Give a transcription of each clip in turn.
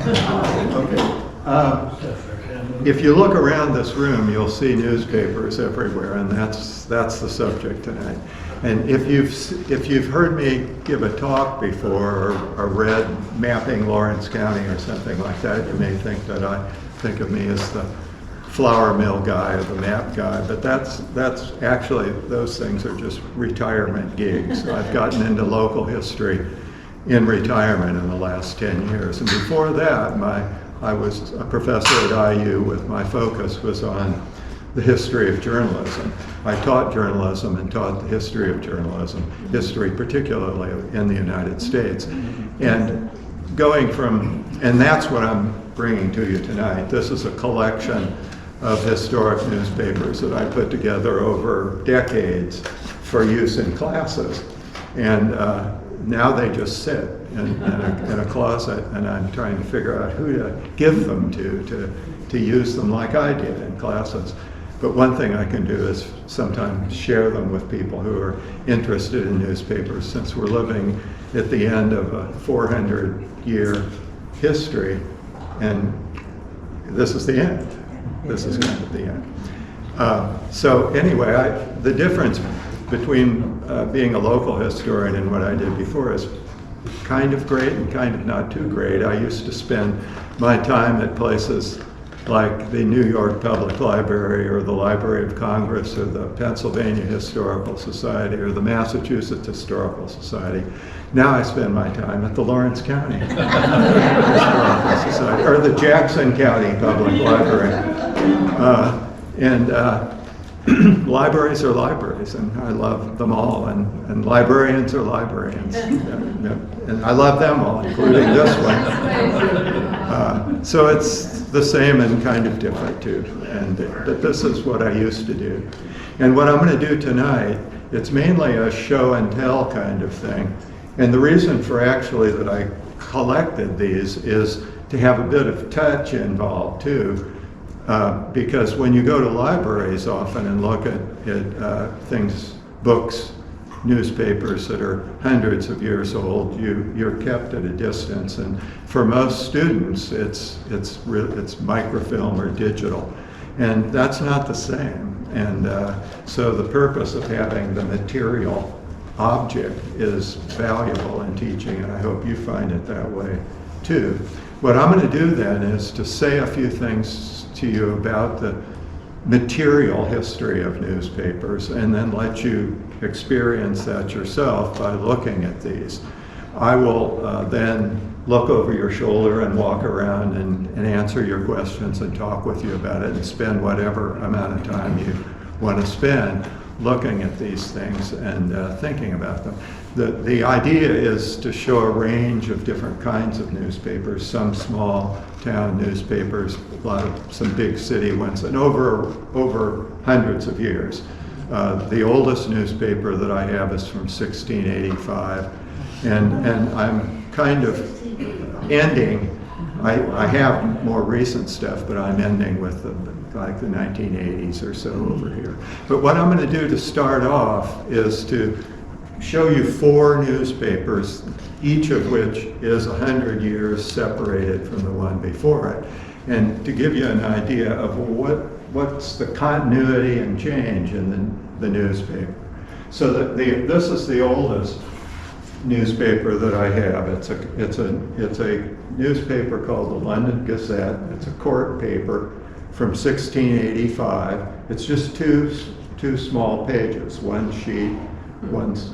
Okay. If you look around this room, you'll see newspapers everywhere, and that's the subject tonight. And if you've heard me give a talk before or read Mapping Lawrence County or something like that, you may think that I think of me as the flour mill guy or the map guy, but that's actually, those things are just retirement gigs. I've gotten into local history in retirement in the last 10 years. And before that, I was a professor at IU with my focus was on the history of journalism. I taught journalism and taught the history of journalism, history particularly in the United States. And and that's what I'm bringing to you tonight. This is a collection of historic newspapers that I put together over decades for use in classes. And now they just sit in a closet, and I'm trying to figure out who to give them to use them like I did in classes. But one thing I can do is sometimes share them with people who are interested in newspapers, since we're living at the end of a 400-year history, and this is the end. This is kind of the end. So anyway, the difference between being a local historian and what I did before is kind of great and kind of not too great. I used to spend my time at places like the New York Public Library or the Library of Congress or the Pennsylvania Historical Society or the Massachusetts Historical Society. Now I spend my time at the Lawrence County Historical Society or the Jackson County Public Library. Libraries are libraries, and I love them all, and librarians are librarians. And I love them all, including this one. So it's the same and kind of different too, but this is what I used to do. And what I'm going to do tonight, it's mainly a show and tell kind of thing. And the reason for actually that I collected these is to have a bit of touch involved too. Because when you go to libraries often and look at things, books, newspapers that are hundreds of years old, you're kept at a distance. And for most students, it's microfilm or digital, and that's not the same. And so the purpose of having the material object is valuable in teaching, and I hope you find it that way too. What I'm going to do then is to say a few things to you about the material history of newspapers, and then let you experience that yourself by looking at these. I will then look over your shoulder and walk around and answer your questions and talk with you about it and spend whatever amount of time you want to spend looking at these things and thinking about them. The idea is to show a range of different kinds of newspapers, some small town newspapers, some big city ones, and over hundreds of years. The oldest newspaper that I have is from 1685, and I'm kind of ending. I have more recent stuff, but I'm ending with the 1980s or so over here. But what I'm going to do to start off is to show you 4 newspapers, each of which is 100 years separated from the one before it, and to give you an idea of what's the continuity and change in the newspaper. So this is the oldest newspaper that I have. It's a newspaper called the London Gazette. It's a court paper from 1685. It's just two small pages, one sheet, one's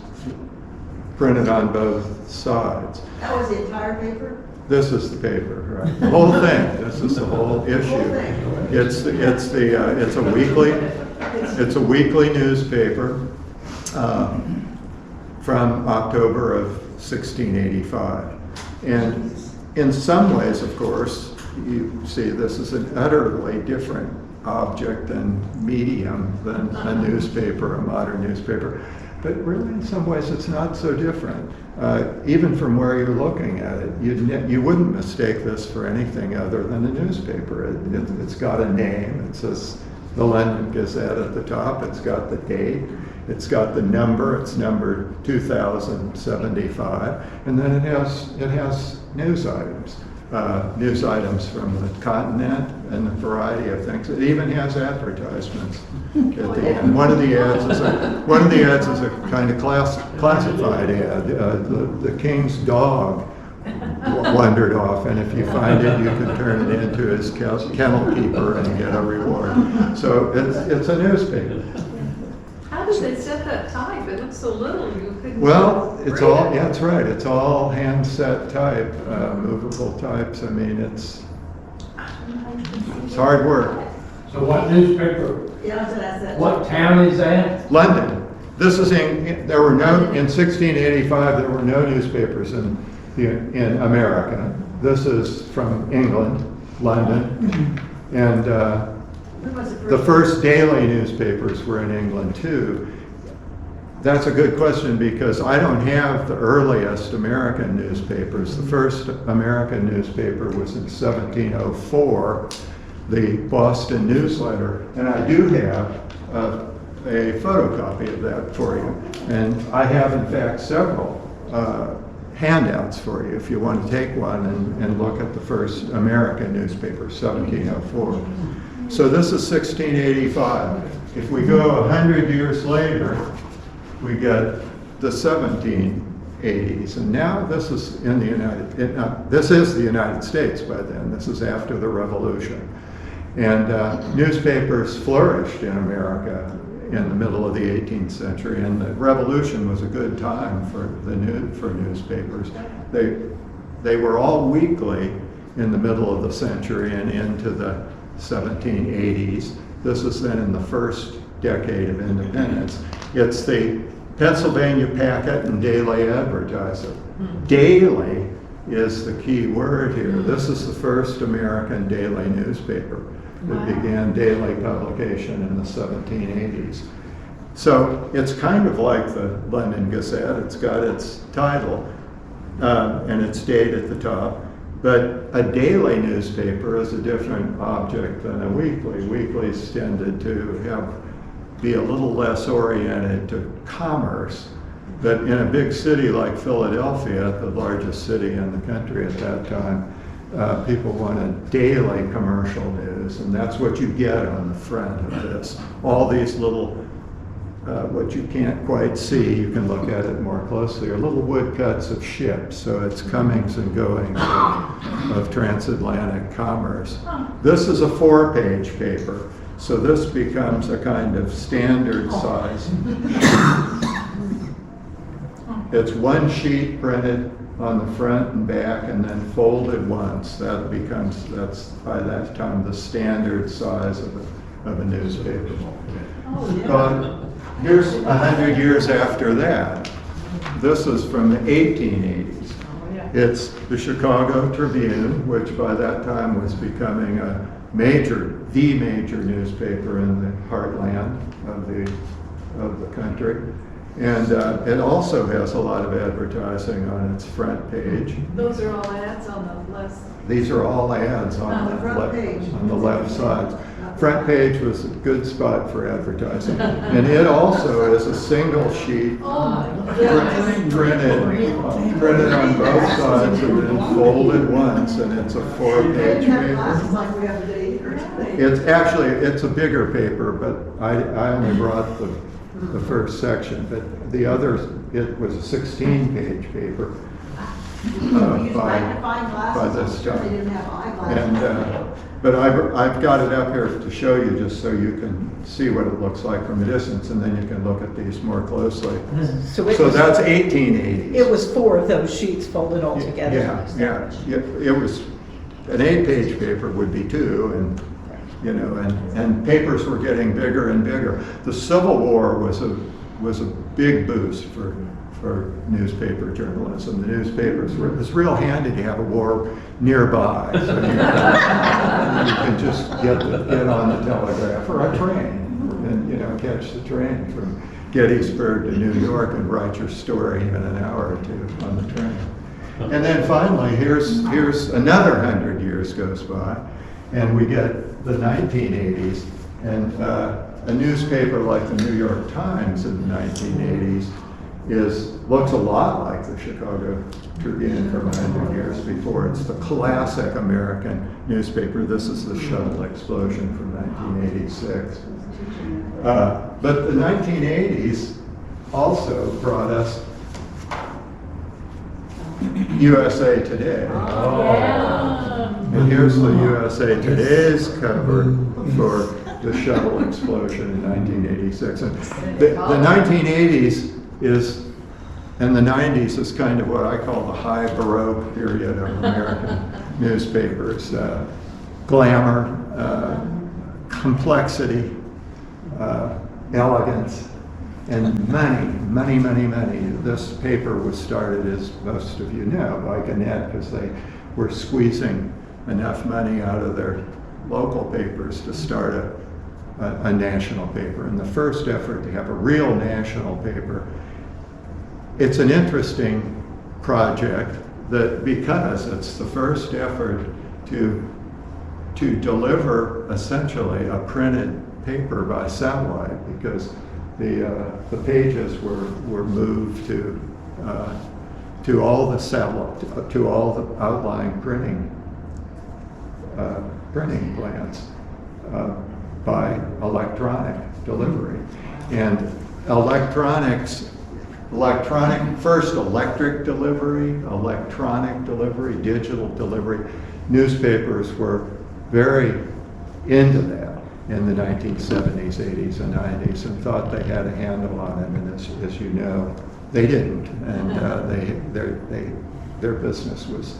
printed on both sides. That was the entire paper? This is the paper, right? The whole thing. This is the whole issue. It's a weekly newspaper from October of 1685. And in some ways, of course, you see this is an utterly different object and medium than a newspaper, a modern newspaper. But really, in some ways, it's not so different. Even from where you're looking at it, you wouldn't mistake this for anything other than a newspaper. It's got a name. It says the London Gazette at the top. It's got the date. It's got the number. It's number 2075, and then it has news items. news items from the continent and a variety of things. It even has advertisements at the end. One of the ads is a kind of classified ad. The king's dog wandered off, and if you find it, you can turn it into his kennel keeper and get a reward. So it's a newspaper. How did they set that type? It looks so little, you couldn't. Well, it's read all, it. yeah, that's right. It's all hand set type, movable types. I mean, it's hard work. So what newspaper, Yeah, that's what I said. what town is that? London. This is in 1685, there were no newspapers in America. This is from England, London. And When was the first daily newspapers were in England too. That's a good question because I don't have the earliest American newspapers. The first American newspaper was in 1704, the Boston Newsletter, and I do have a photocopy of that for you. And I have, in fact, several handouts for you if you want to take one and look at the first American newspaper, 1704. So this is 1685. If we go 100 years later, we get the 1780s, and now this is in the this is the United States by then. This is after the Revolution, and newspapers flourished in America in the middle of the 18th century, and the Revolution was a good time for newspapers. They were all weekly in the middle of the century and into the 1780s. This is then in the first decade of independence. It's the Pennsylvania Packet and Daily Advertiser. Daily is the key word here. This is the first American daily newspaper that began daily publication in the 1780s. So it's kind of like the London Gazette. It's got its title and its date at the top. But a daily newspaper is a different object than a weekly. Weeklies tended to be a little less oriented to commerce. But in a big city like Philadelphia, the largest city in the country at that time, people wanted daily commercial news, and that's what you get on the front of this. All these little, what you can't quite see, you can look at it more closely, are little woodcuts of ships, so it's comings and goings of transatlantic commerce. This is a 4-page paper, so this becomes a kind of standard size. It's one sheet printed on the front and back and then folded once. That's by that time the standard size of a newspaper. Here's 100 years after that. This is from the 1880s. It's the Chicago Tribune, which by that time was becoming the major newspaper in the heartland of the country. And it also has a lot of advertising on its front page. Those are all ads on the left. These are all ads on the left side. Front page was a good spot for advertising. And it also is a single sheet printed on both sides and then folded once, and it's a 4-page paper. It's a bigger paper, but I only brought the first section, but the others, it was a 16-page paper by this time. And but I've got it up here to show you, just so you can see what it looks like from a distance, and then you can look at these more closely. So that's 1880s. It was 4 of those sheets folded all together. Yeah. It was an 8-page paper would be 2, and and papers were getting bigger and bigger. The Civil War was a big boost for newspaper journalism. The newspapers it was real handy to have a war nearby, so you can just get on the telegraph or a train, and catch the train from Gettysburg to New York and write your story in an hour or 2 on the train. And then finally, here's another 100 years goes by, and we get the 1980s, and a newspaper like the New York Times in the 1980s looks a lot like the Chicago Tribune from 100 years before. It's the classic American newspaper. This is the shuttle explosion from 1986. But the 1980s also brought us USA Today. And here's the USA Today's cover for the shuttle explosion in 1986. And the 1980s and the 90s is kind of what I call the high Baroque period of American newspapers. Glamour, complexity, elegance, and money. This paper was started, as most of you know, by Gannett because they were squeezing enough money out of their local papers to start a national paper. And the first effort to have a real national paper, it's an interesting project that because it's the first effort to deliver essentially a printed paper by satellite, because the pages were moved to all the satellite, to all the outlying printing plants by electronic delivery. And first electric delivery, electronic delivery, digital delivery. Newspapers were very into that in the 1970s, 80s, and 90s, and thought they had a handle on it. And as you know, they didn't, and their business was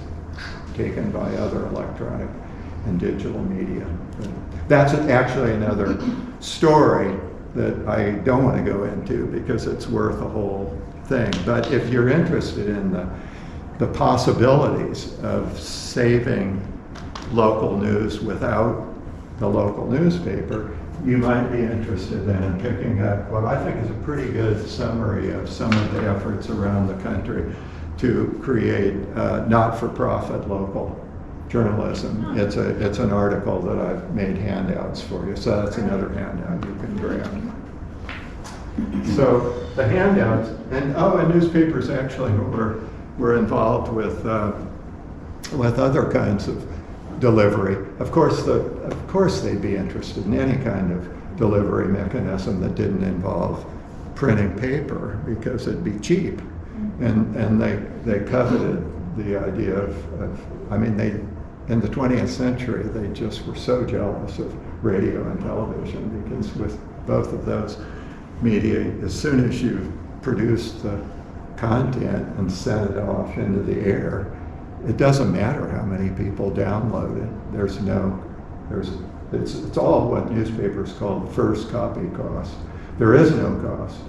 taken by other electronic and digital media. That's actually another story that I don't want to go into because it's worth a whole thing. But if you're interested in the possibilities of saving local news without the local newspaper, you might be interested then in picking up what I think is a pretty good summary of some of the efforts around the country to create not-for-profit local journalism. It's an article that I've made handouts for you, so that's another handout you can grab. So the handouts, and newspapers actually were involved with other kinds of delivery. Of course they'd be interested in any kind of delivery mechanism that didn't involve printing paper because it'd be cheap. And they coveted the idea in the 20th century, they just were so jealous of radio and television because with both of those media, as soon as you produced the content and sent it off into the air, it doesn't matter how many people download it. It's all what newspapers call first copy cost. There is no cost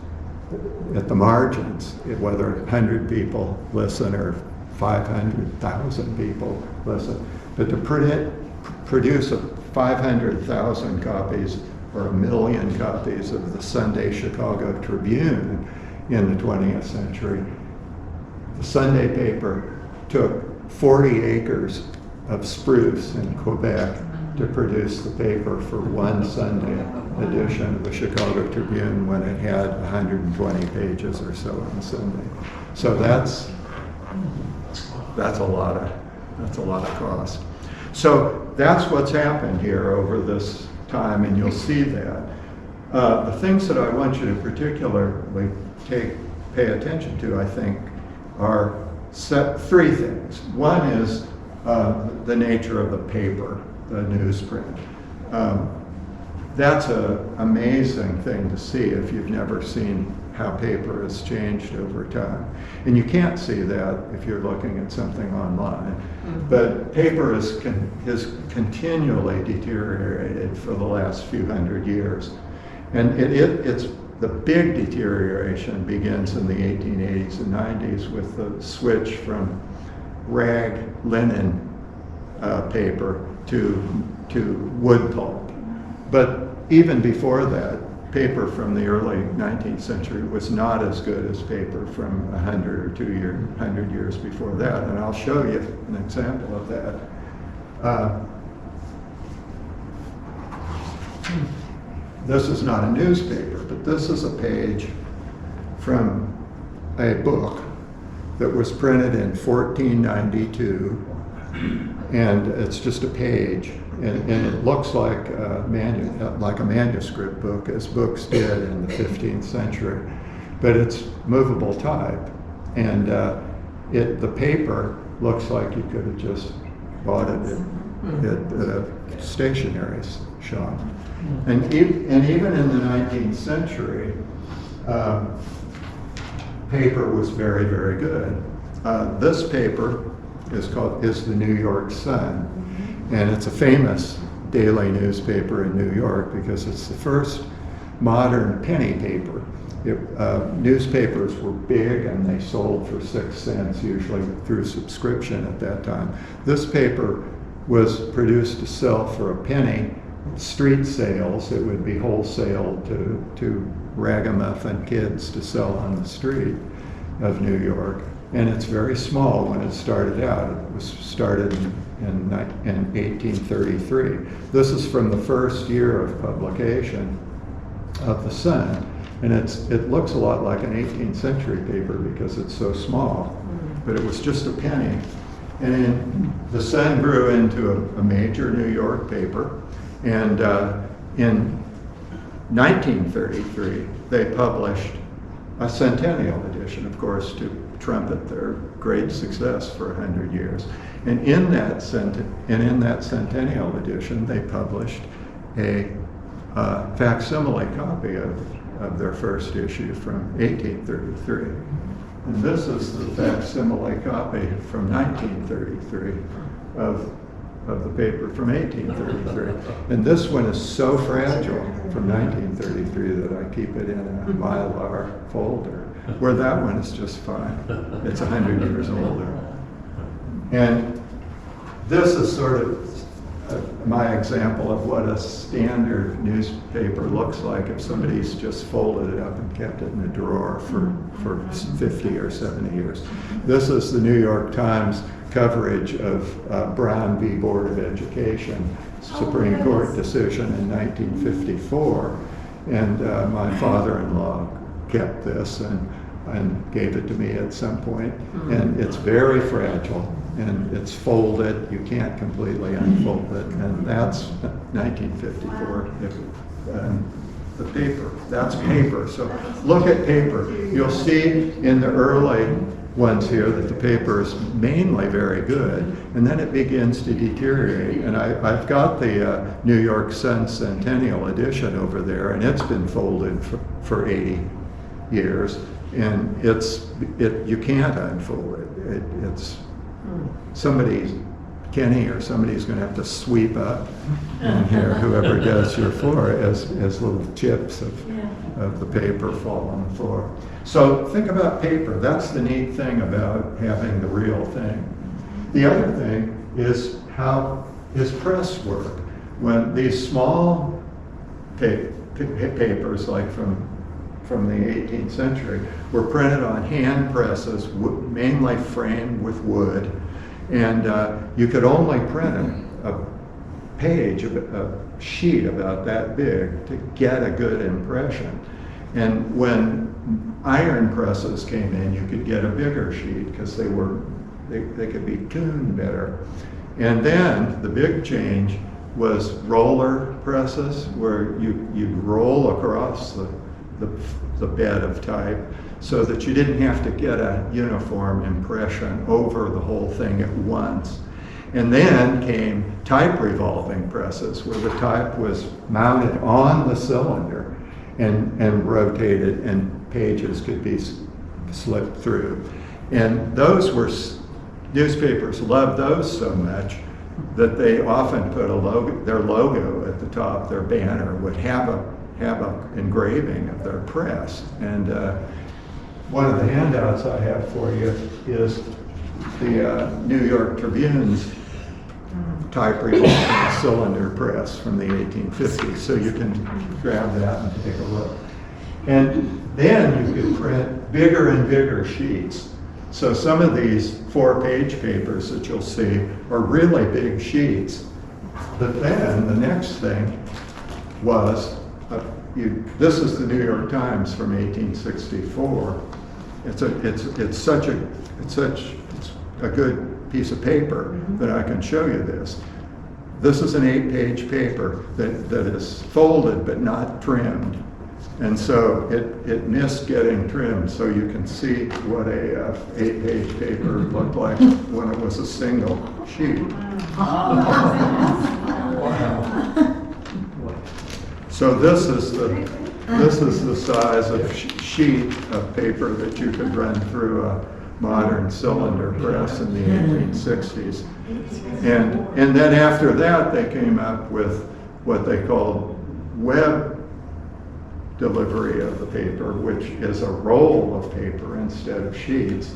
at the margins, whether 100 people listen or 500,000 people listen. But to produce 500,000 copies or 1 million copies of the Sunday Chicago Tribune in the 20th century, the Sunday paper took 40 acres of spruce in Quebec to produce the paper for one Sunday edition of the Chicago Tribune when it had 120 pages or so on Sunday. So that's a lot of cost. So that's what's happened here over this time, and you'll see that. The things that I want you to particularly pay attention to, I think, are three things. One is the nature of the paper, the newsprint. That's an amazing thing to see if you've never seen how paper has changed over time. And you can't see that if you're looking at something online. Mm-hmm. But paper has continually deteriorated for the last few hundred years. And it's the big deterioration begins in the 1880s and 90s with the switch from rag linen paper to wood pulp. But even before that, paper from the early 19th century was not as good as paper from 100 years before that. And I'll show you an example of that. This is not a newspaper, but this is a page from a book that was printed in 1492, and it's just a page, and it looks like a manuscript book, as books did in the 15th century, but it's movable type, and the paper looks like you could have just bought it at a stationery shop. And even in the 19th century, paper was very, very good. This paper is the New York Sun, and it's a famous daily newspaper in New York because it's the first modern penny paper. Newspapers were big and they sold for 6 cents, usually through subscription at that time. This paper was produced to sell for a penny. Street sales, it would be wholesaled to ragamuffin kids to sell on the street of New York. And it's very small when it started out. It was started in 1833. This is from the first year of publication of the Sun. And it looks a lot like an 18th century paper because it's so small, but it was just a penny. And the Sun grew into a major New York paper. And in 1933, they published a centennial edition, of course, to trumpet their great success for 100 years. And in that centennial edition, they published a facsimile copy of their first issue from 1833. And this is the facsimile copy from 1933 of the paper from 1833. And this one is so fragile from 1933 that I keep it in a Mylar folder, where that one is just fine. It's 100 years older. And this is sort of my example of what a standard newspaper looks like if somebody's just folded it up and kept it in a drawer for 50 or 70 years. This is the New York Times coverage of Brown v. Board of Education, Supreme Court decision in 1954. And my father-in-law kept this and gave it to me at some point. And it's very fragile. And it's folded, you can't completely unfold it, and that's 1954. The paper, that's paper. So look at paper. You'll see in the early ones here that the paper is mainly very good, and then it begins to deteriorate. And I've got the New York Sun Centennial edition over there, and it's been folded for 80 years, and you can't unfold it. It's Kenny or somebody's going to have to sweep up in here, whoever does your floor, as little chips of the paper fall on the floor. So think about paper. That's the neat thing about having the real thing. The other thing is how his press work. When these small papers, like from the 18th century, were printed on hand presses, mainly framed with wood. And you could only print a page, a sheet about that big to get a good impression. And when iron presses came in, you could get a bigger sheet because they could be tuned better. And then the big change was roller presses, where you'd roll across the bed of type, so that you didn't have to get a uniform impression over the whole thing at once. And then came type revolving presses, where the type was mounted on the cylinder and rotated, and pages could be slipped through. And those were, newspapers loved those so much that they often put their logo at the top. Their banner would have a engraving of their press. And one of the handouts I have for you is the New York Tribune's type revolving cylinder press from the 1850s. So you can grab that and take a look. And then you could print bigger and bigger sheets. So some of these 4-page papers that you'll see are really big sheets. But then the next thing was, this is the New York Times from 1864. it's such a good piece of paper that I can show you this. This is an 8-page paper that is folded but not trimmed. And so it missed getting trimmed, so you can see what a 8-page paper looked like when it was a single sheet. So this is the size of sheet of paper that you could run through a modern cylinder press in the 1860s. And then after that, they came up with what they called web delivery of the paper, which is a roll of paper instead of sheets.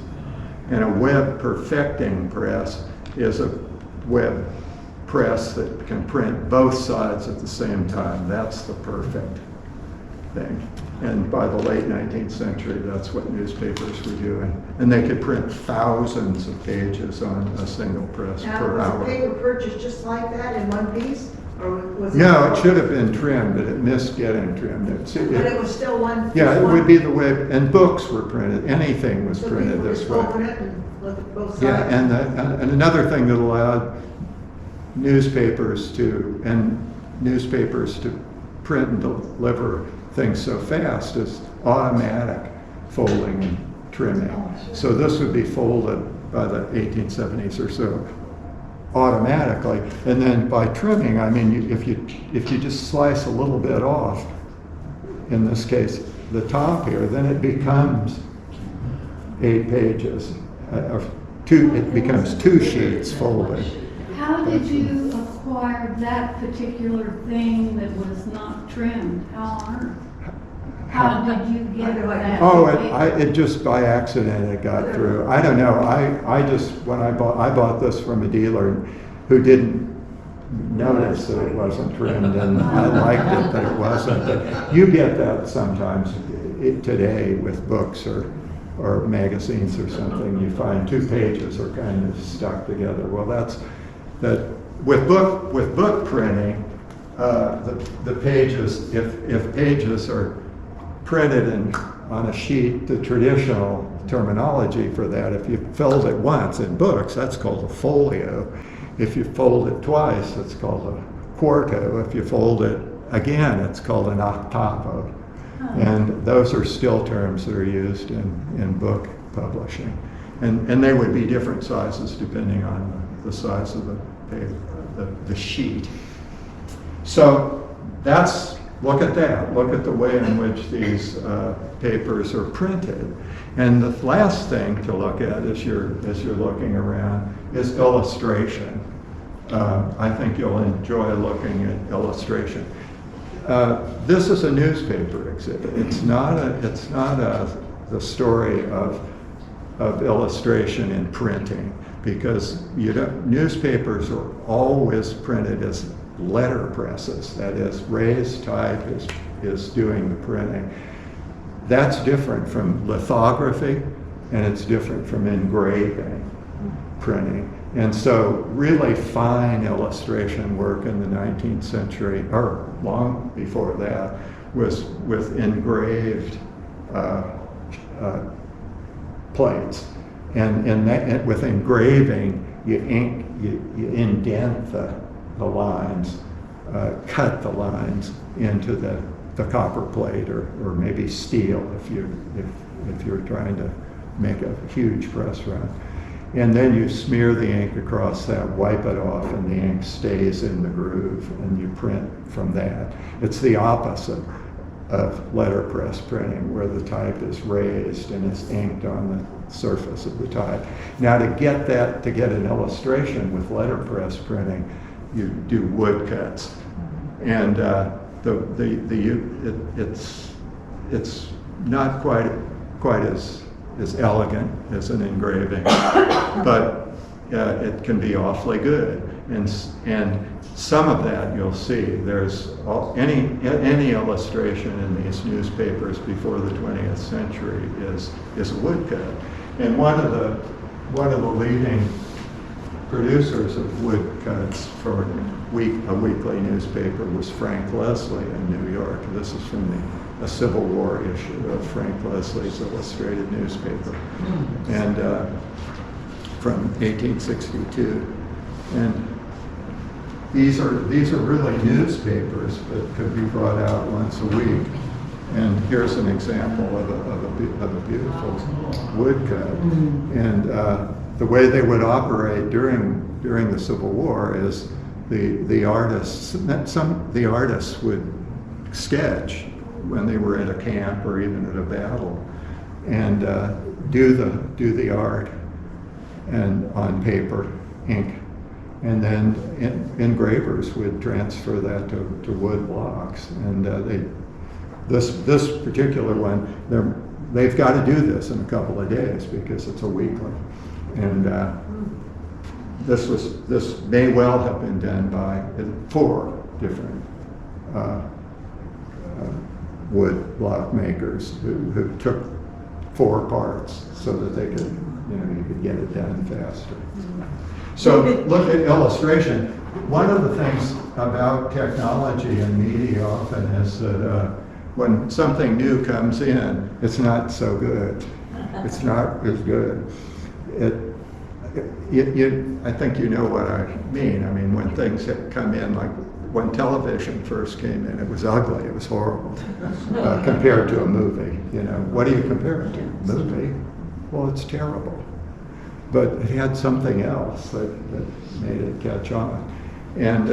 And a web perfecting press is a web press that can print both sides at the same time. That's the perfect thing. And by the late 19th century, that's what newspapers were doing. And they could print thousands of pages on a single press per Now, hour. was the paper purchased just like that in one piece? Or was it? No, it should have been trimmed, but it missed getting trimmed. But it was still one? Yeah, just it one- would be the way, and books were printed, anything was So printed people this just way. open it and look at both sides? Yeah, and another thing that allowed newspapers to print and deliver things so fast is automatic folding and trimming. So this would be folded by the 1870s or so automatically, and then by trimming, I mean, if you just slice a little bit off, in this case the top here, then it becomes 8 pages. It becomes 2 sheets folded. How did you acquire that particular thing that was not trimmed? How on earth? How did you get that? Oh, it just by accident it got through. I don't know. I just when I bought this from a dealer who didn't notice that it wasn't trimmed, and I liked it that it wasn't. But you get that sometimes today with books or magazines or something. You find 2 pages are kind of stuck together. Well, that's that with book printing. The pages, if pages are printed on a sheet, the traditional terminology for that, if you fold it once in books, that's called a folio. If you fold it twice, it's called a quarto. If you fold it again, it's called an octavo. And those are still terms that are used in book publishing. And they would be different sizes depending on the size of the paper, the sheet. So look at that. Look at the way in which these papers are printed. And the last thing to look at as you're looking around is illustration. I think you'll enjoy looking at illustration. This is a newspaper exhibit. It's not the story of illustration in printing, because newspapers are always printed as letter presses. That is, raised type is doing the printing. That's different from lithography, and it's different from engraving printing. And so really fine illustration work in the 19th century, or long before that, was with engraved plates. And with engraving, you indent the lines, cut the lines into the copper plate or maybe steel if you're trying to make a huge press run. And then you smear the ink across that, wipe it off, and the ink stays in the groove, and you print from that. It's the opposite of letterpress printing, where the type is raised and it's inked on the surface of the type. Now to get an illustration with letterpress printing, you do woodcuts. And it's not quite as elegant as an engraving, but it can be awfully good. And some of that you'll see. There's any illustration in these newspapers before the 20th century is a woodcut. And one of the leading producers of woodcuts for a weekly newspaper was Frank Leslie in New York. This is from a Civil War issue of Frank Leslie's illustrated newspaper, and from 1862. And these are really newspapers that could be brought out once a week. And here's an example of a beautiful woodcut. And the way they would operate during the Civil War is the artists would sketch when they were at a camp or even at a battle, and do the art and on paper, ink, and then engravers would transfer that to wood blocks. And this particular one, they've got to do this in a couple of days because it's a weekly. And this may well have been done by 4 different wood block makers who took 4 parts so that they could, you could get it done faster. So look at illustration. One of the things about technology and media often is that when something new comes in, it's not so good. It's not as good. I think you know what I mean. I mean, when things come in, like when television first came in, it was ugly, it was horrible, compared to a movie. What do you compare it to? Movie? Well, it's terrible. But it had something else that made it catch on. And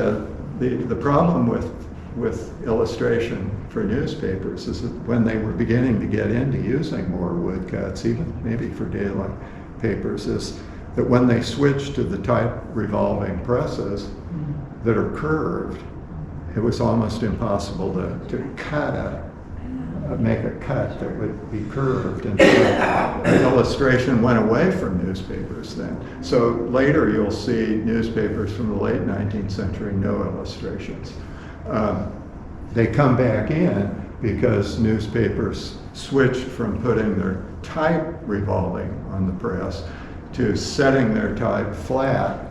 the problem with illustration for newspapers is that when they were beginning to get into using more woodcuts, even maybe for daylight papers, is that when they switched to the type revolving presses that are curved, it was almost impossible to make a cut that would be curved. And so illustration went away from newspapers then. So later you'll see newspapers from the late 19th century, no illustrations. They come back in because newspapers switched from putting their type revolving on the press to setting their type flat,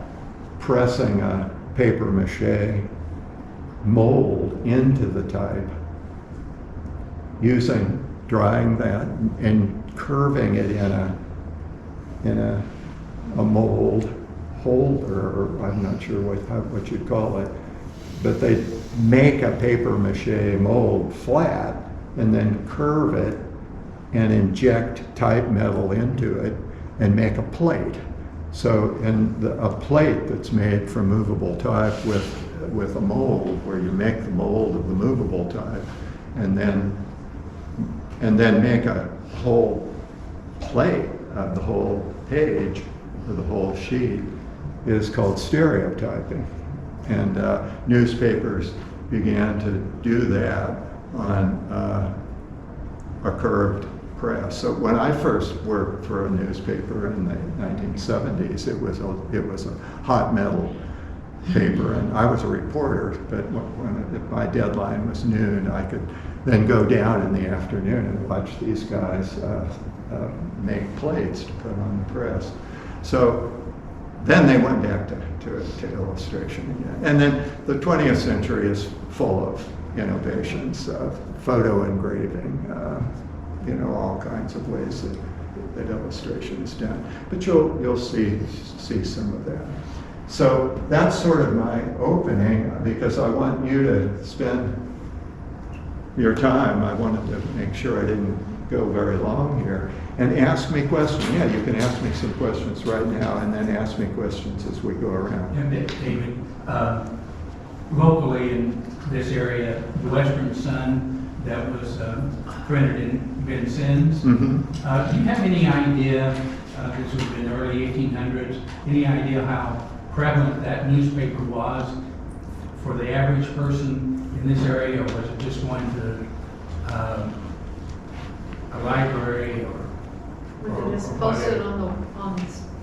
pressing a paper mache mold into the type, drying that and curving it in a mold holder, or I'm not sure what you'd call it, but they make a paper mache mold flat and then curve it and inject type metal into it and make a plate. So, a plate that's made from movable type with a mold, where you make the mold of the movable type, and then make a whole plate of the whole page or the whole sheet, is called stereotyping. And newspapers began to do that on a curved press. So when I first worked for a newspaper in the 1970s, it was a hot metal paper, and I was a reporter, but if my deadline was noon, I could then go down in the afternoon and watch these guys make plates to put on the press. So then they went back to illustration again. And then the 20th century is full of innovations, photo engraving, all kinds of ways that illustration is done. But you'll see some of that. So that's sort of my opening, because I want you to spend your time. I wanted to make sure I didn't go very long here, and ask me questions. Yeah, you can ask me some questions right now, and then ask me questions as we go around. Yeah, David, locally in this area, the Western Sun that was printed in Vincennes. Mm-hmm. Do you have any idea, this was in the early 1800s, any idea how prevalent that newspaper was for the average person in this area, or was it just going to a library Was it just posted on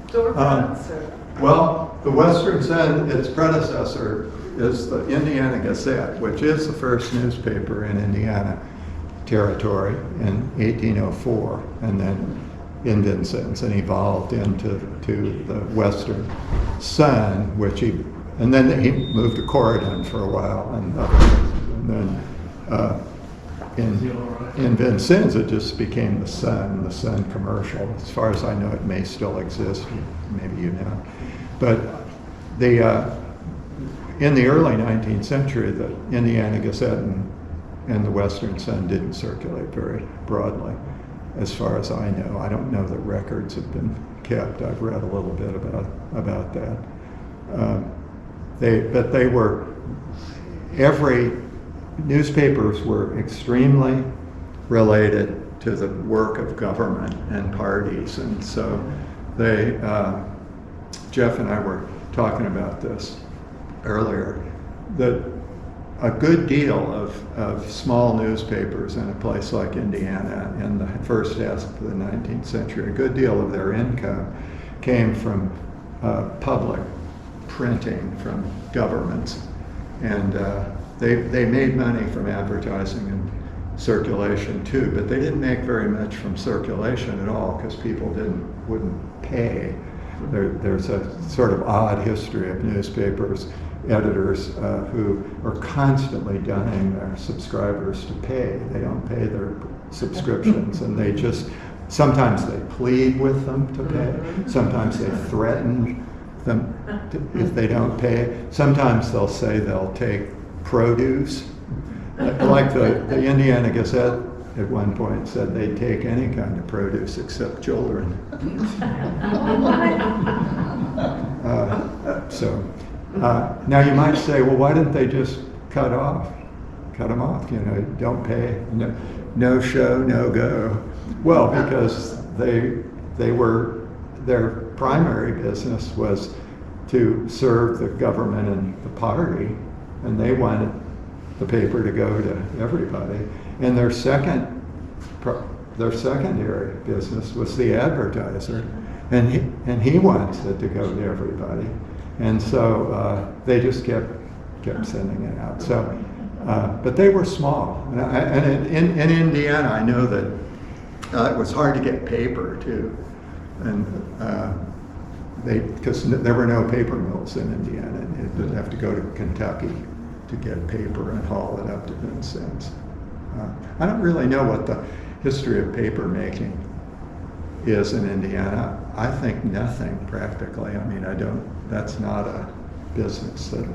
storefronts or? Well, the Western Sun, its predecessor, is the Indiana Gazette, which is the first newspaper in Indiana Territory in 1804, and then in Vincennes and evolved into the Western Sun, and then he moved to Corridon for a while, and then in Vincennes it just became the Sun commercial. As far as I know, it may still exist, maybe you know. But in the early 19th century, the Indiana Gazette and the Western Sun didn't circulate very broadly, as far as I know. I don't know that records have been kept. I've read a little bit about that. Newspapers were extremely related to the work of government and parties, and so Jeff and I were talking about this earlier, that a good deal of small newspapers in a place like Indiana in the first half of the 19th century, a good deal of their income came from public printing from governments. And they made money from advertising and circulation too, but they didn't make very much from circulation at all because people wouldn't pay. There's a sort of odd history of newspapers editors who are constantly dunning their subscribers to pay. They don't pay their subscriptions, and sometimes they plead with them to pay. Sometimes they threaten them if they don't pay. Sometimes they'll say they'll take produce. Like the Indiana Gazette at one point said they'd take any kind of produce except children. Now you might say, well, why didn't they just cut them off? Don't pay, no show, no go. Well, because their primary business was to serve the government and the party, and they wanted the paper to go to everybody. And their secondary business was the advertiser, and he wants it to go to everybody. And so they just kept sending it out. So, but they were small. And in Indiana, I know that it was hard to get paper too, and because there were no paper mills in Indiana, and you didn't have to go to Kentucky to get paper and haul it up to Vincennes. I don't really know what the history of paper making is in Indiana. I think nothing practically. I mean, that's not a business that,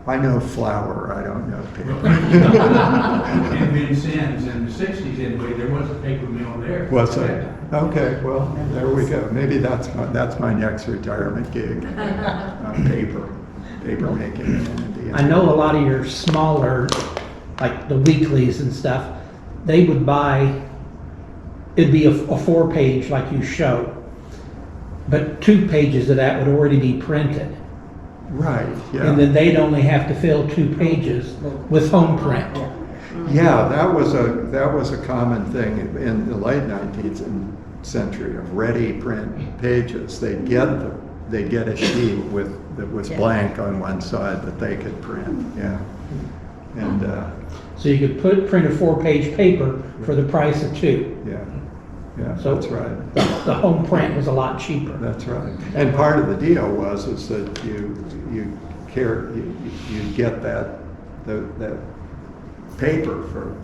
I know flour, I don't know paper. In Vincennes in the 60s anyway, there was a paper mill there. Was there? Okay, well, there we go. Maybe that's my next retirement gig. Paper making in Indiana. I know a lot of your smaller, like the weeklies and stuff, they would buy, it'd be a 4-page like you show, but 2 pages of that would already be printed. Right, yeah. And then they'd only have to fill 2 pages with home print. Yeah, that was a common thing in the late 19th century of ready print pages. They'd get a sheet that was blank on one side that they could print. Yeah, and So you could print a 4-page paper for the price of 2. Yeah, So that's right. The home print was a lot cheaper. That's right. And part of the deal is that you get that paper for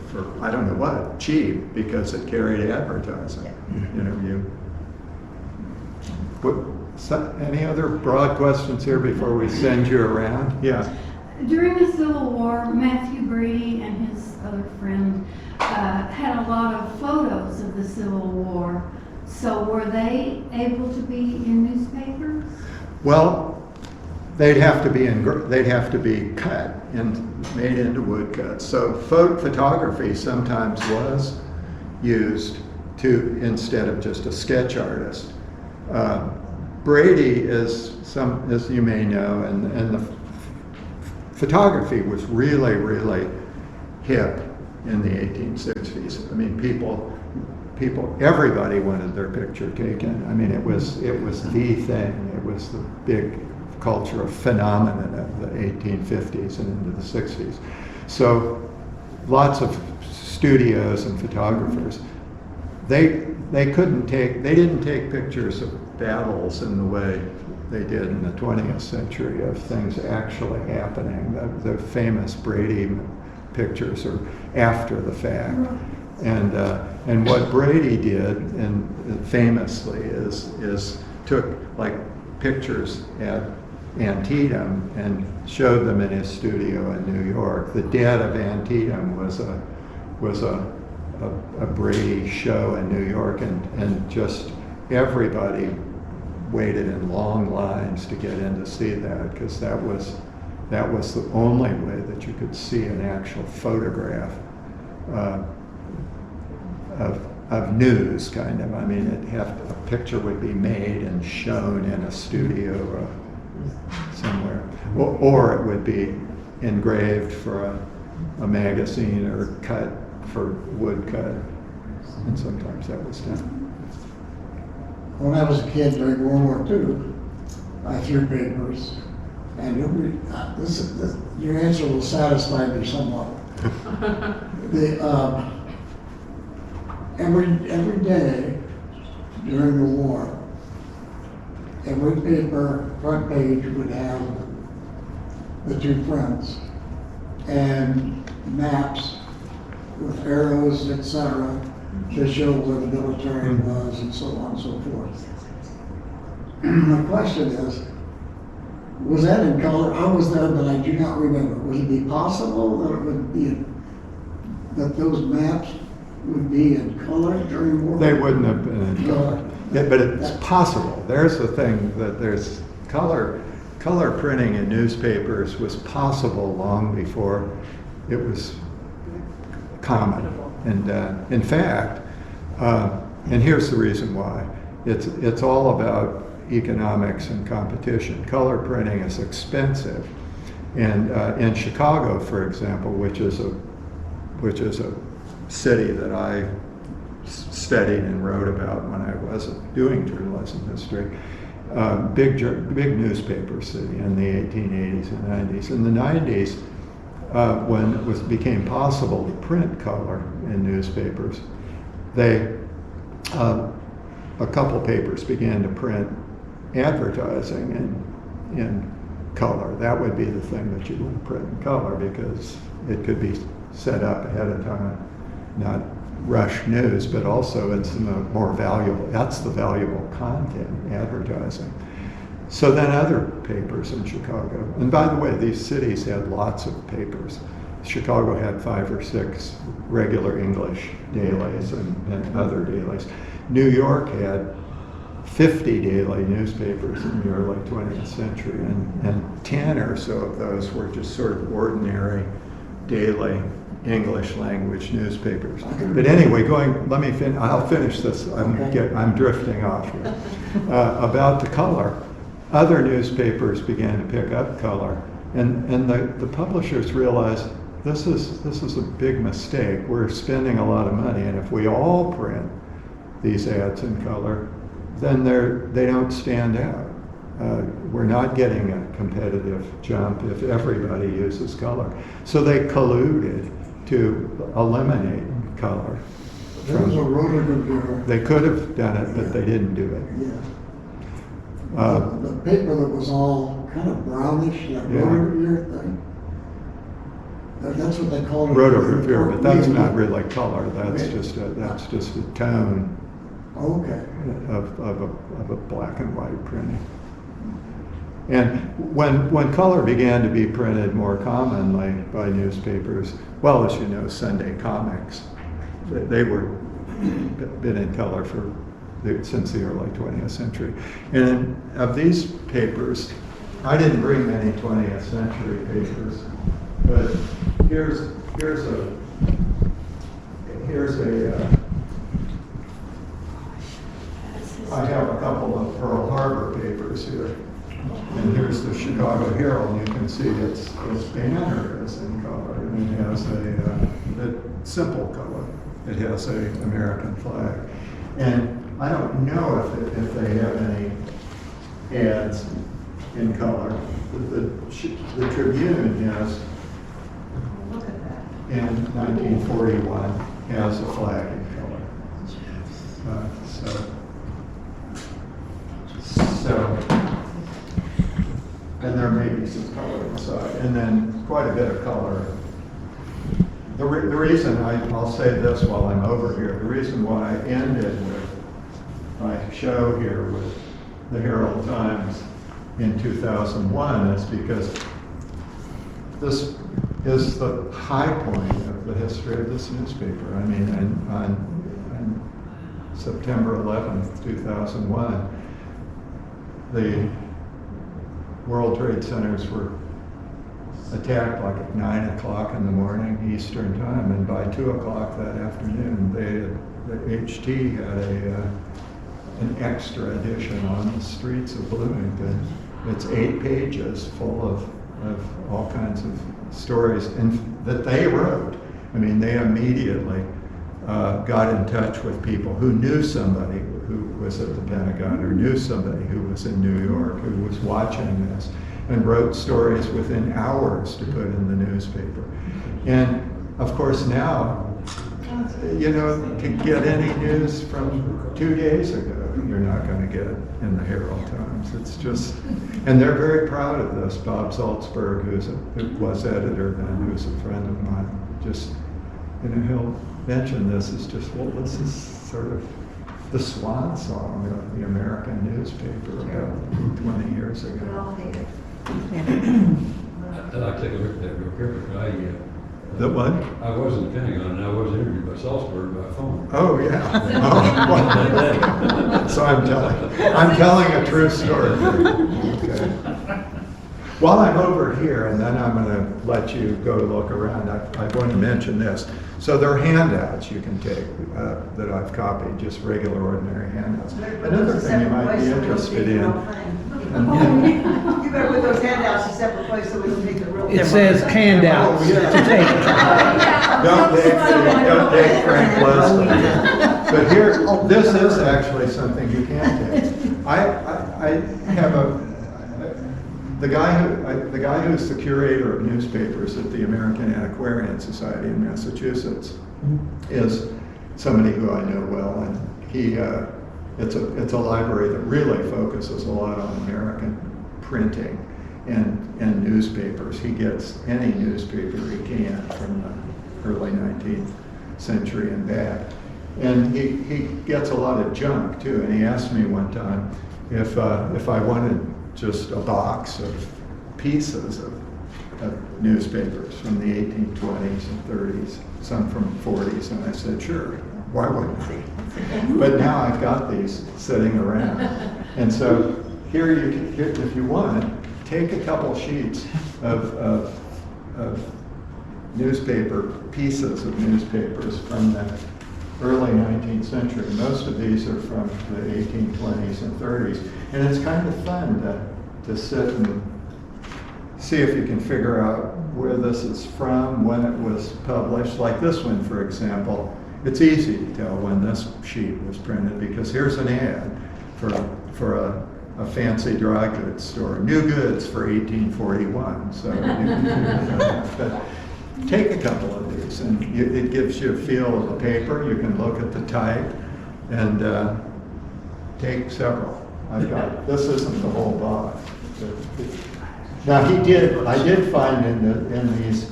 I don't know what, cheap, because it carried advertising. Any other broad questions here before we send you around? Yeah. During the Civil War, Matthew Brady and his other friend had a lot of photos of the Civil War. So were they able to be in newspapers? Well, they'd have to be cut and made into woodcuts. So photography sometimes was used instead of just a sketch artist. Brady is as you may know, and the photography was really, really hip in the 1860s. I mean, everybody wanted their picture taken. I mean, it was the thing. It was the big cultural phenomenon of the 1850s and into the 60s. So lots of studios and photographers they didn't take pictures of battles in the way they did in the 20th century of things actually happening. The famous Brady pictures are after the fact. And what Brady did, and famously, is took like pictures at Antietam and showed them in his studio in New York. The Dead of Antietam was a Brady show in New York, and just everybody waited in long lines to get in to see that, because that was the only way that you could see an actual photograph of news, kind of. I mean, a picture would be made and shown in a studio somewhere, or it would be engraved for a magazine or cut for woodcut, and sometimes that was done. When I was a kid during World War II, I threw papers, and your answer will satisfy me somewhat. Every day during the war, every paper front page would have the two fronts and maps with arrows, etc., to show where the military was and so on and so forth. My question is, was that in color? I was there, but I do not remember. Would it be possible that it would be, that those maps would be in color during war? They wouldn't have been in color. Yeah, but it's possible. There's the thing, that there's color printing in newspapers was possible long before it was common. And in fact, and here's the reason why. It's all about economics and competition. Color printing is expensive. And in Chicago, for example, which is a city that I studied and wrote about when I wasn't doing journalism history, big newspaper city in the 1880s and 90s. In the 90s, when it became possible to print color in newspapers, a couple papers began to print advertising in color. That would be the thing that you would print in color, because it could be set up ahead of time, not rush news, but also it's the more valuable, that's the valuable content, advertising. So then other papers in Chicago, and by the way, these cities had lots of papers. Chicago had 5 or 6 regular English dailies and other dailies. New York had 50 daily newspapers in the early 20th century, and 10 or so of those were just sort of ordinary daily English language newspapers. But anyway, I'll finish this. I'm drifting off here. About the color, other newspapers began to pick up color, and the publishers realized this is a big mistake. We're spending a lot of money, and if we all print these ads in color, then they don't stand out. We're not getting a competitive jump if everybody uses color. So they colluded to eliminate color. There was a rotogravure. They could have done it, but they didn't do it. Yeah. The paper that was all kind of brownish, that Yeah. rotogravure thing. That's what they call it. Rotogravure, but that's Yeah. not really color. That's Right. just a tone Okay. of a black and white printing. And when color began to be printed more commonly by newspapers, well, as you know, Sunday comics, they were been in color since the early 20th century. And of these papers, I didn't bring many 20th century papers, but here's a I have a couple of Pearl Harbor papers here. And here's the Chicago Herald. You can see its banner is in color, and it has a simple color. It has a American flag. And I don't know if they have any ads in color. The Tribune has, Look at that. in 1941, has a flag in color. So, and there may be some color inside, and then quite a bit of color. The reason, I'll say this while I'm over here, the reason why I ended with my show here with the Herald Times in 2001 is because this is the high point of the history of this newspaper. I mean, on September 11th, 2001, the World Trade Centers were attacked like at 9 o'clock in the morning Eastern time, and by 2 o'clock that afternoon, the HT had an extra edition on the streets of Bloomington. It's 8 pages full of all kinds of stories that they wrote. I mean, they immediately got in touch with people who knew somebody who was at the Pentagon or knew somebody who was in New York who was watching this, and wrote stories within hours to put in the newspaper. And of course now, you know, to get any news from 2 days ago, you're not going to get in the Herald Times. It's just, and they're very proud of this. Bob Salzberg, who was editor then, who's a friend of mine, just, you know, he'll mention this as just, well, this is sort of the swan song of the American newspaper about 20 years We ago. all hate it. I'd like to take a look at that real quickly. The what? I was in the Pentagon and I was interviewed by Salzburg by phone. Oh, yeah. Oh, well, so I'm telling a true story. Okay. While I'm over here, and then I'm going to let you go look around, I want to mention this. So there are handouts you can take that I've copied, just regular, ordinary handouts. Another thing you might be interested in. You better put those handouts in a separate place so we can take the real. It says handouts Oh, yeah. to take. Don't date Frank Leslie. But here, this is actually something you can take. I have the guy who's the curator of newspapers at the American Antiquarian Society in Massachusetts is somebody who I know well, and it's a library that really focuses a lot on American printing and newspapers. He gets any newspaper he can from the early 19th century and back. And he gets a lot of junk too, and he asked me one time if I wanted just a box of pieces of newspapers from the 1820s and 30s, some from 40s, and I said, sure, why wouldn't I? But now I've got these sitting around. And so here, if you want, take a couple sheets of newspaper, pieces of newspapers from the early 19th century. Most of these are from the 1820s and 30s. And it's kind of fun to sit and see if you can figure out where this is from, when it was published. Like this one, for example, it's easy to tell when this sheet was printed because here's an ad for a fancy dry goods store. New goods for 1841. So you can figure that out. But take a couple of these, and it gives you a feel of the paper. You can look at the type, and take several. I've got, this isn't the whole box. Now I did find in these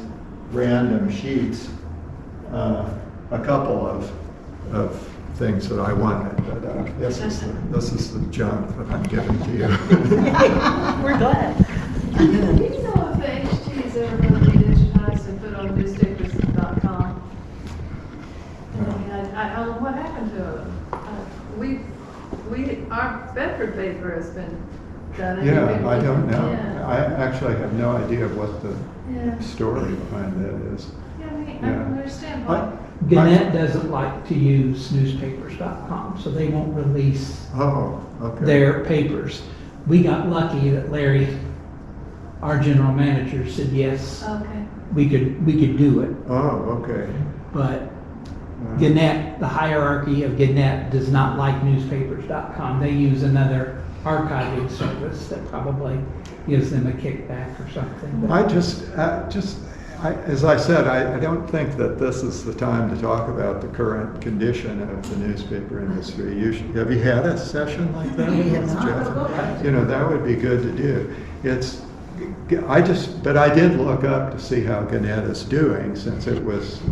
random sheets a couple of things that I wanted, but this is the junk that I'm giving to you. We're glad. Do you know if the HT is ever going to be digitized and put on newspapers.com? I mean, I don't know what happened to them. Our Bedford paper has been done. Yeah, I don't know. Yeah. I actually have no idea what the Yeah. story behind that is. Yeah, I mean, I Yeah. don't understand why. Gannett doesn't like to use newspapers.com, so they won't release Oh, okay. their papers. We got lucky that Larry, our general manager, said yes, Okay. we could do it. Oh, okay. But Gannett, the hierarchy of Gannett does not like newspapers.com. They use another archiving service that probably gives them a kickback or something. But I As I said, I don't think that this is the time to talk about the current condition of the newspaper industry. Have you had a session like that? We have not. Jeff? You know, that would be good to do. But I did look up to see how Gannett is doing, since it was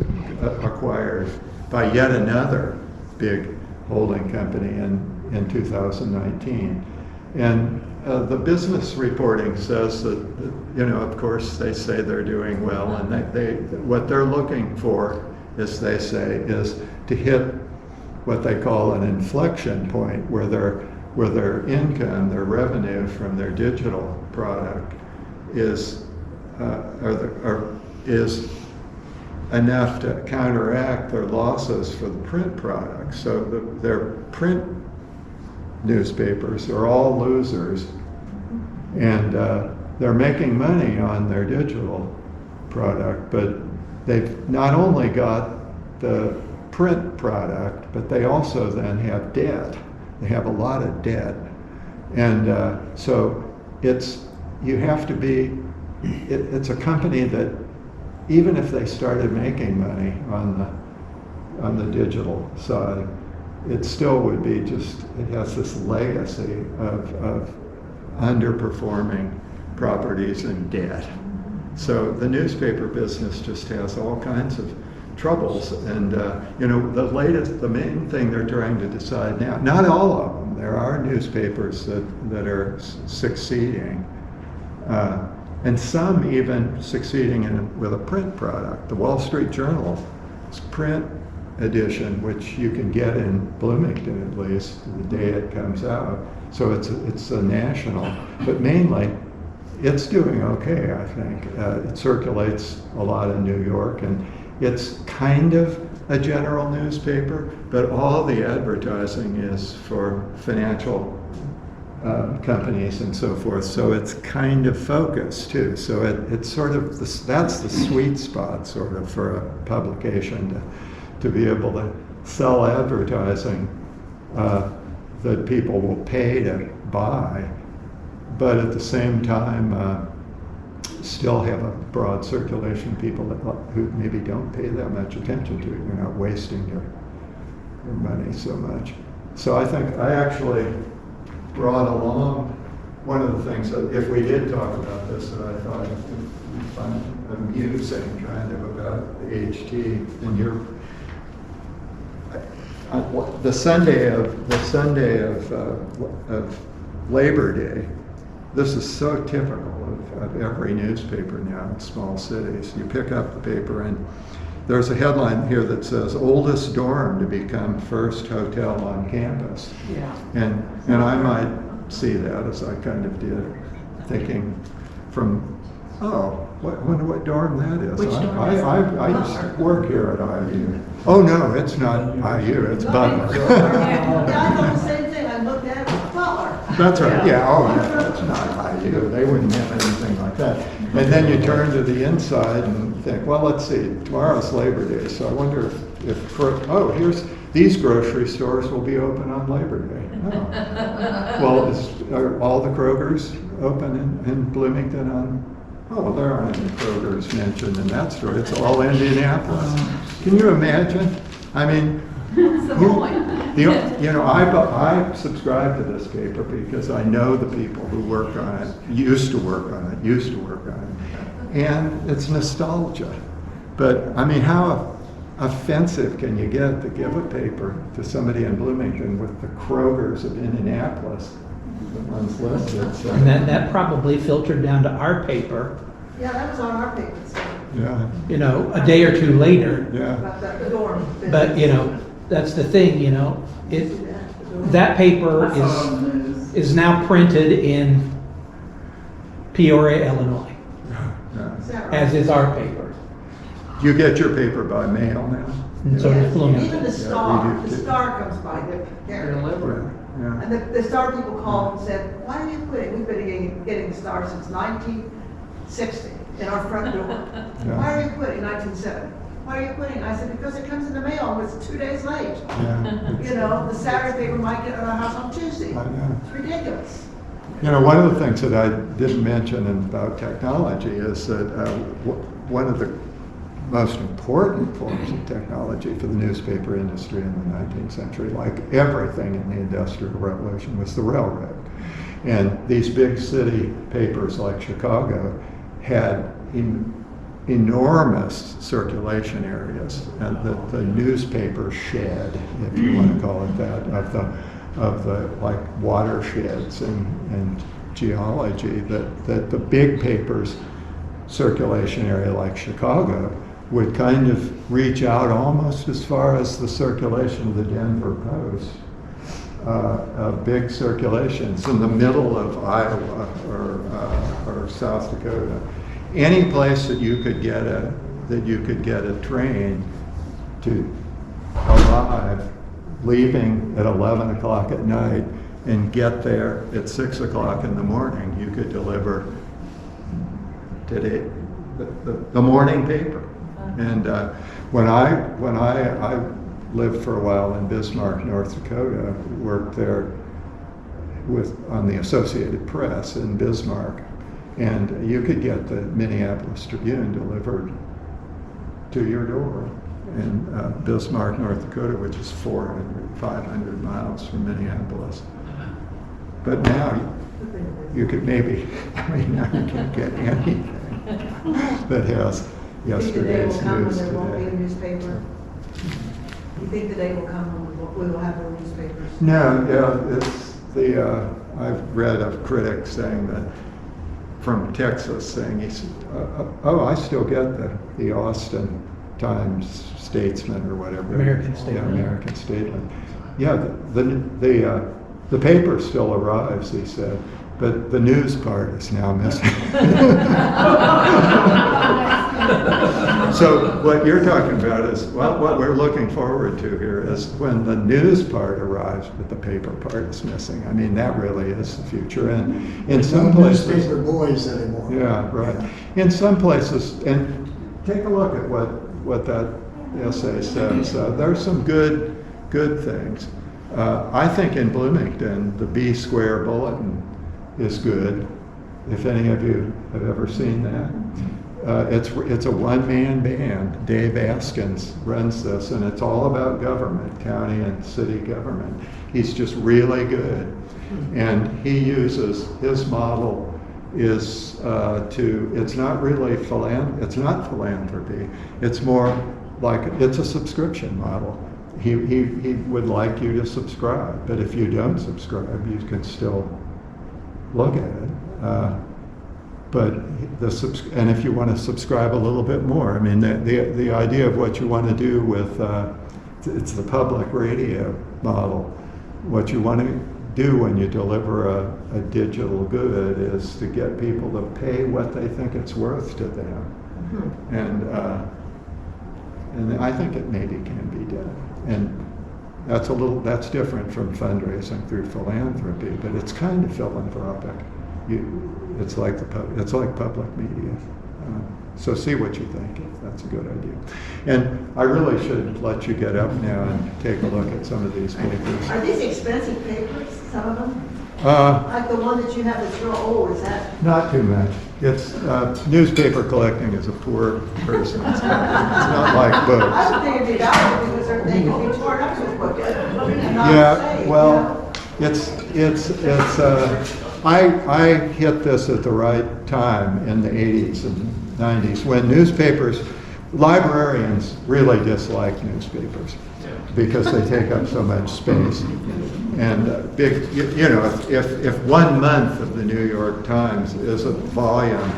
acquired by yet another big holding company in 2019. And the business reporting says that, you know, of course, they say they're doing well, and what they're looking for, as they say, is to hit what they call an inflection point, where their income, their revenue from their digital product is enough to counteract their losses for the print product. So their print newspapers are all losers, and they're making money on their digital product, but they've not only got the print product, but they also then have debt. They have a lot of debt, and so it's a company that, even if they started making money on the digital side, it still would be it has this legacy of underperforming properties and debt. So the newspaper business just has all kinds of troubles, and you know, the main thing they're trying to decide now, not all of them, there are newspapers that are succeeding, and some even succeeding with a print product. The Wall Street Journal's print edition, which you can get in Bloomington at least the day it comes out, so it's a national, but mainly it's doing okay, I think. It circulates a lot in New York, and it's kind of a general newspaper, but all the advertising is for financial companies and so forth, so it's kind of focused too. So it's sort of, that's the sweet spot sort of for a publication to be able to sell advertising that people will pay to buy, but at the same time still have a broad circulation, people who maybe don't pay that much attention to it. You're not wasting your money so much. So I think I actually brought along one of the things that, if we did talk about this, that I thought you'd find amusing, kind of, about the HT and your the Sunday of Labor Day. This is so typical of every newspaper now in small cities. You pick up the paper and there's a headline here that says, "Oldest dorm to become first hotel on campus." Yeah. And I might see that, as I kind of did, thinking from, wonder what dorm that is. Which dorm I used to work here at IU. Oh no, it's not IU, it's Butler. Yeah, I thought the same thing, I looked at it, Butler. That's right, yeah, it's not IU, they wouldn't have anything like that. And then you turn to the inside and think, well, let's see, tomorrow's Labor Day, so I wonder here's, these grocery stores will be open on Labor Day. Oh. Well, are all the Krogers open in Bloomington on? Oh, well, there aren't any Krogers mentioned in that story. It's all Indianapolis. Can you imagine? I mean, What's the point? you know, I subscribe to this paper because I know the people who work on it, used to work on it, and it's nostalgia. But I mean, how offensive can you get to give a paper to somebody in Bloomington with the Krogers of Indianapolis? The ones listed. So. And that probably filtered down to our paper, Yeah, that was on our paper, so, Yeah, you know, a day or two later. yeah. about the dorm. But, you know, that's the thing, you know, that paper is now printed in Peoria, Illinois, Yeah. Is that right? as is our paper. Do you get your paper by mail now? And so Yes, does Bloomington. even the we Star, do the too. Star comes by, they're Yeah. and the Star people called and said, "Why are you quitting? We've been getting the Star since 1960 in our front door. Yeah. Why are you quitting? 1970. Why are you quitting?" I said, "Because it comes in the mail and it's 2 days late. Yeah. You know, the Saturday paper might get at our house on Tuesday. I know. It's ridiculous." You know, one of the things that I didn't mention about technology is that one of the most important forms of technology for the newspaper industry in the 19th century, like everything in the Industrial Revolution, was the railroad. And these big city papers like Chicago had enormous circulation areas, and the newspaper shed, if you want to call it that, of the like watersheds and geology, that the big papers circulation area like Chicago would kind of reach out almost as far as the circulation of the Denver Post. Big circulations in the middle of Iowa or South Dakota. Any place that you could get a train to arrive, leaving at 11 o'clock at night and get there at 6 o'clock in the morning, you could deliver today the morning paper. And when I lived for a while in Bismarck, North Dakota, worked there on the Associated Press in Bismarck, and you could get the Minneapolis Tribune delivered to your door in Bismarck, North Dakota, which is 500 miles from Minneapolis. But now you could now you can't get anything that has yesterday's news There won't be a today. newspaper? You think the day will come when we will have no newspapers? No, yeah, it's I've read a critic saying that, from Texas, saying, I still get the Austin Times Statesman or whatever. American Statesman. Yeah, American Statesman. Yeah, the paper still arrives, he said, but the news part is now missing. So what you're talking about is, well, what we're looking forward to here is when the news part arrives, but the paper part is missing. I mean, that really is the future. And in There's some no places, newspaper boys anymore. yeah, right. In some places, and take a look at what that essay says. There's some good things. I think in Bloomington, the B Square Bulletin is good. If any of you have ever seen that. It's a one-man band. Dave Askins runs this, and it's all about government, county and city government. He's just really good, and he uses his model is it's not really it's not philanthropy. It's more like it's a subscription model. He would like you to subscribe, but if you don't subscribe, you can still look at it. But and if you want to subscribe a little bit more, I mean, the idea of what you want to do with it's the public radio model. What you want to do when you deliver a digital good is to get people to pay what they think it's worth to them, and I think it maybe can be done. And that's different from fundraising through philanthropy, but it's kind of philanthropic. It's like public media. So see what you think, if that's a good idea. And I really should let you get up now and take a look at some of these papers. Are these expensive papers, some of them? Uh, Like the one that you have that's real old, is that? Not too much. It's newspaper collecting is a poor person. It's not like books. I would think it'd be valuable because they can be torn up with books. Yeah, well, I hit this at the right time in the 80s and 90s when librarians really dislike newspapers because they take up so much space. And if 1 month of the New York Times is a volume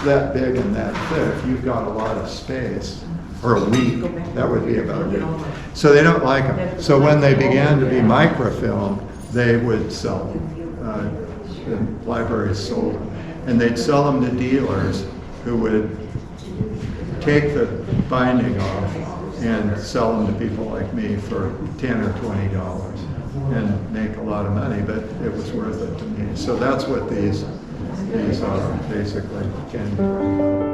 that big and that thick, you've got a lot of space. Or a week, that would be about it. So they don't like them. So when they began to be microfilmed, they would sell them. The libraries sold them. And they'd sell them to dealers who would take the binding off and sell them to people like me for $10 or $20 and make a lot of money, but it was worth it to me. So that's what these are, basically, can be.